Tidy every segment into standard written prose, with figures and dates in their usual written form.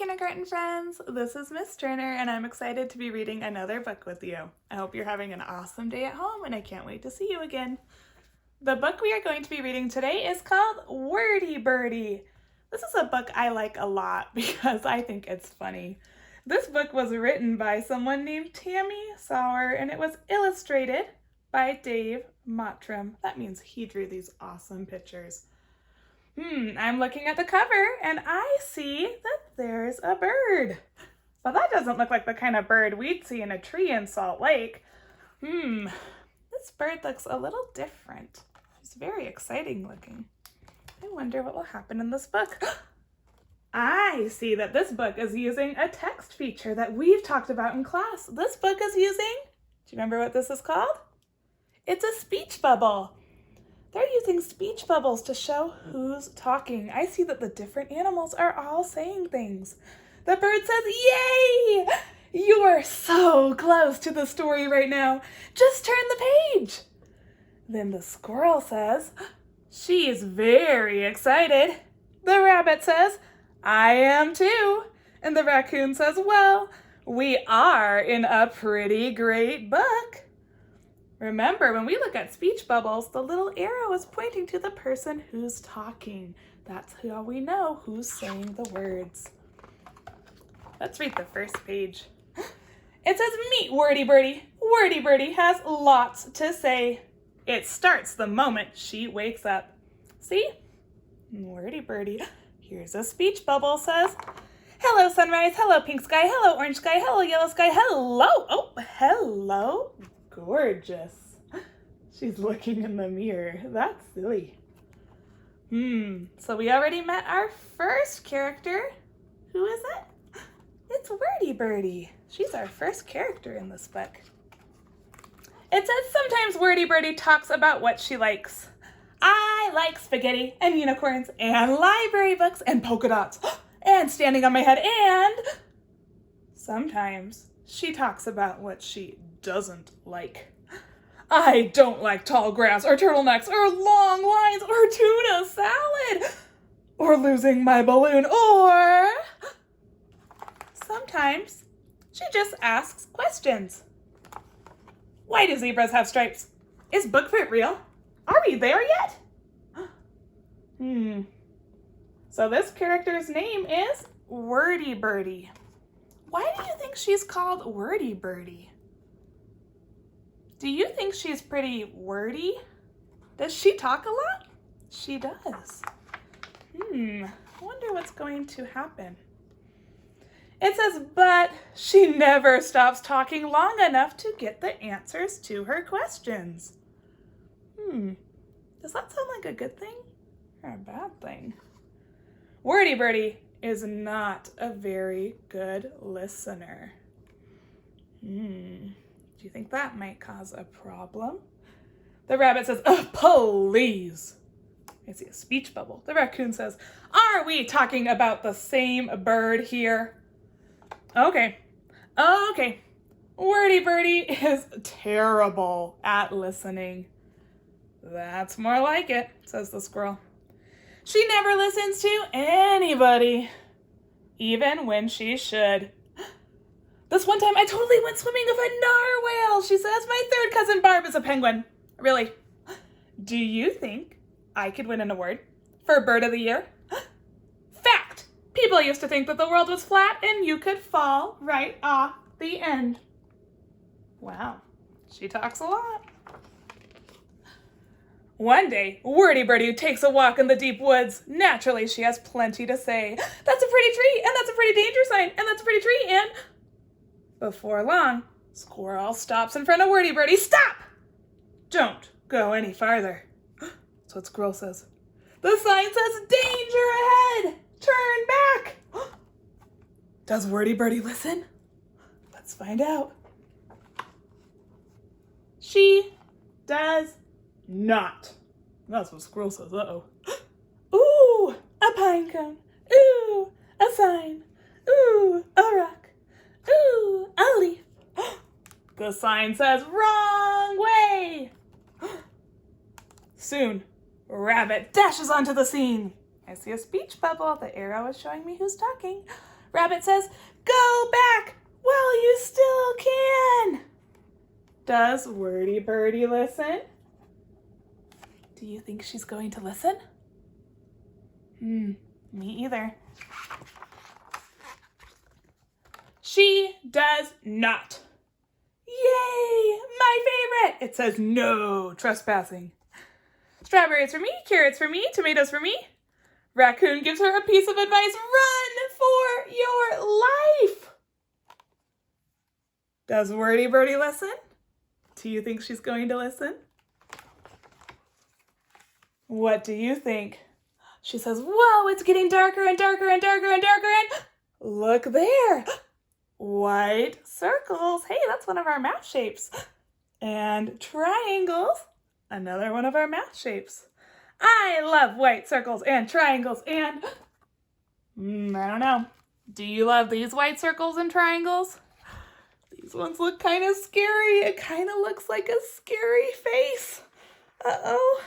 kindergarten friends! This is Miss Turner and I'm excited to be reading another book with you. I hope you're having an awesome day at home and I can't wait to see you again. The book we are going to be reading today is called Wordy, Birdy. This is a book I like a lot because I think it's funny. This book was written by someone named Tammy Sauer and it was illustrated by Dave Mottram. That means he drew these awesome pictures. I'm looking at the cover and I see that there's a bird. But that doesn't look like the kind of bird we'd see in a tree in Salt Lake. This bird looks a little different. She's very exciting looking. I wonder what will happen in this book. I see that this book is using a text feature that we've talked about in class. This book is using, do you remember what this is called? It's a speech bubble. They're using speech bubbles to show who's talking. I see that the different animals are all saying things. The bird says, "Yay! You are so close to the story right now. Just turn the page." Then the squirrel says, "She's very excited." The rabbit says, "I am too." And the raccoon says, "Well, we are in a pretty great book." Remember, when we look at speech bubbles, the little arrow is pointing to the person who's talking. That's how we know who's saying the words. Let's read the first page. It says, "Meet Wordy Birdy. Wordy Birdy has lots to say. It starts the moment she wakes up." See? Wordy Birdy. Here's a speech bubble says, "Hello sunrise, hello pink sky, hello orange sky, hello yellow sky, hello." Oh, hello. Gorgeous. She's looking in the mirror. That's silly. So we already met our first character. Who is it? It's Wordy Birdy. She's our first character in this book. It says sometimes Wordy Birdy talks about what she likes. "I like spaghetti and unicorns and library books and polka dots and standing on my head," and sometimes she talks about what she doesn't like. "I don't like tall grass or turtlenecks or long lines or tuna salad or losing my balloon," or sometimes she just asks questions. "Why do zebras have stripes? Is Bigfoot real? Are we there yet?" So this character's name is Wordy Birdy. Why do you think she's called Wordy Birdy? Do you think she's pretty wordy? Does she talk a lot? She does. I wonder what's going to happen. It says, but she never stops talking long enough to get the answers to her questions. Does that sound like a good thing or a bad thing? Wordy Birdy is not a very good listener. Do you think that might cause a problem? The rabbit says, "Oh, please." I see a speech bubble. The raccoon says, "Are we talking about the same bird here?" Okay. Wordy Birdy is terrible at listening. "That's more like it," says the squirrel. "She never listens to anybody, even when she should. This one time I totally went swimming with a narwhal," she says. "My third cousin Barb is a penguin." Really? Do you think I could win an award for Bird of the Year? Fact! People used to think that the world was flat and you could fall right off the end. Wow, she talks a lot. One day, Wordy Birdy takes a walk in the deep woods. Naturally, she has plenty to say. "That's a pretty tree, and that's a pretty danger sign, and that's a pretty tree, and..." Before long, Squirrel stops in front of Wordy Birdy. "Stop! Don't go any farther." That's what Squirrel says. "The sign says danger ahead! Turn back!" Does Wordy Birdy listen? Let's find out. She does not. That's what Squirrel says. Uh-oh. "Ooh, a pine cone. Ooh, a sign. Ooh, a rock. Ooh, a leaf." The sign says wrong way. Soon, Rabbit dashes onto the scene. I see a speech bubble. The arrow is showing me who's talking. Rabbit says, "Go back while you still can." Does Wordy Birdy listen? Do you think she's going to listen? Me either. She does not. Yay! My favorite! It says no trespassing. Strawberries for me, carrots for me, tomatoes for me. Raccoon gives her a piece of advice. Run for your life! Does Wordy Birdy listen? Do you think she's going to listen? What do you think? She says, whoa, it's getting darker and darker and darker and darker and look there. White circles. Hey, that's one of our math shapes. And triangles. Another one of our math shapes. I love white circles and triangles and I don't know. Do you love these white circles and triangles? These ones look kind of scary. It kind of looks like a scary face. Uh-oh.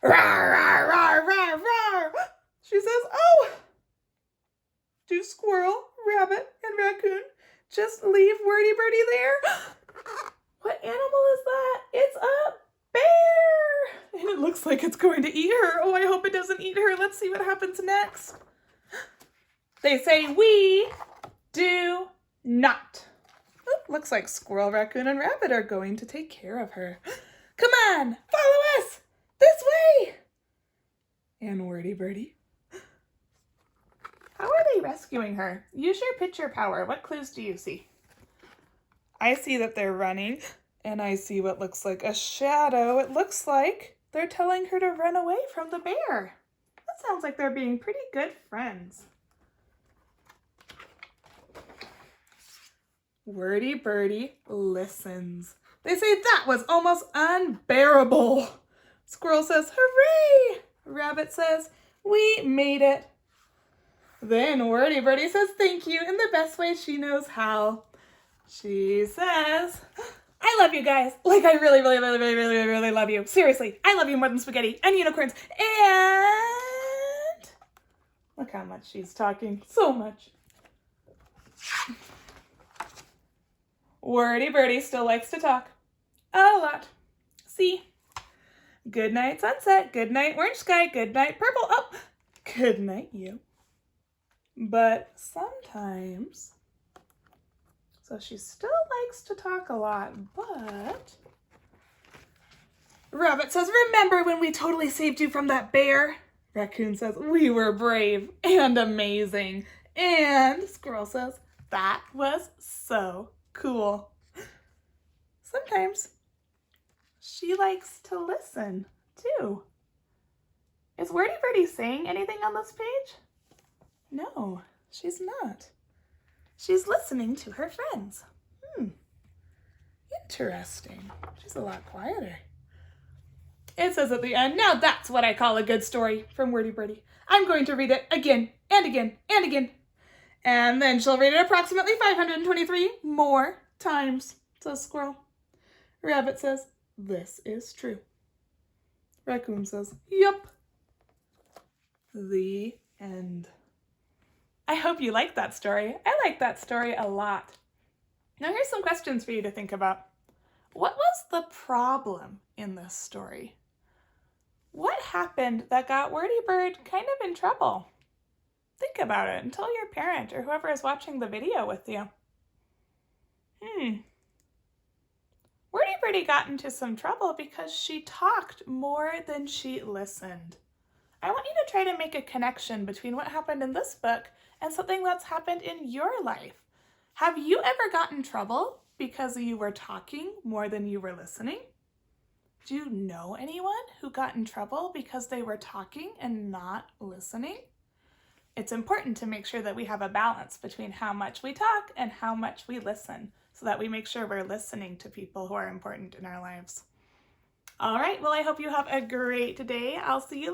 Rawr, rawr, rawr, rawr, rawr. She says, oh, do squirrel, rabbit, and raccoon just leave Wordy Birdy there? What animal is that? It's a bear. And it looks like it's going to eat her. Oh, I hope it doesn't eat her. Let's see what happens next. They say, we do not. Oh, looks like squirrel, raccoon, and rabbit are going to take care of her. Come on, follow us. This way! And Wordy Birdy. How are they rescuing her? Use your picture power. What clues do you see? I see that they're running, and I see what looks like a shadow. It looks like they're telling her to run away from the bear. That sounds like they're being pretty good friends. Wordy Birdy listens. They say that was almost unbearable. Squirrel says, hooray! Rabbit says, we made it. Then Wordy Birdy says thank you in the best way she knows how. She says, I love you guys. Like I really, really, really, really, really, really love you. Seriously, I love you more than spaghetti and unicorns. And look how much she's talking. So much. Wordy Birdy still likes to talk. A lot. See? Good night, sunset. Good night, orange sky. Good night, purple. Oh, good night, you. But sometimes, so she still likes to talk a lot, but Rabbit says, remember when we totally saved you from that bear? Raccoon says, we were brave and amazing. And Squirrel says, that was so cool. Sometimes she likes to listen, too. Is Wordy Birdy saying anything on this page? No, she's not. She's listening to her friends. Interesting. She's a lot quieter. It says at the end, now that's what I call a good story from Wordy Birdy. I'm going to read it again and again and again. And then she'll read it approximately 523 more times, says Squirrel. Rabbit says, this is true. Raccoon says, yup. The end. I hope you liked that story. I like that story a lot. Now here's some questions for you to think about. What was the problem in this story? What happened that got Wordy Bird kind of in trouble? Think about it and tell your parent or whoever is watching the video with you. Wordy Birdy got into some trouble because she talked more than she listened. I want you to try to make a connection between what happened in this book and something that's happened in your life. Have you ever gotten in trouble because you were talking more than you were listening? Do you know anyone who got in trouble because they were talking and not listening? It's important to make sure that we have a balance between how much we talk and how much we listen, so that we make sure we're listening to people who are important in our lives. All right, well, I hope you have a great day. I'll see you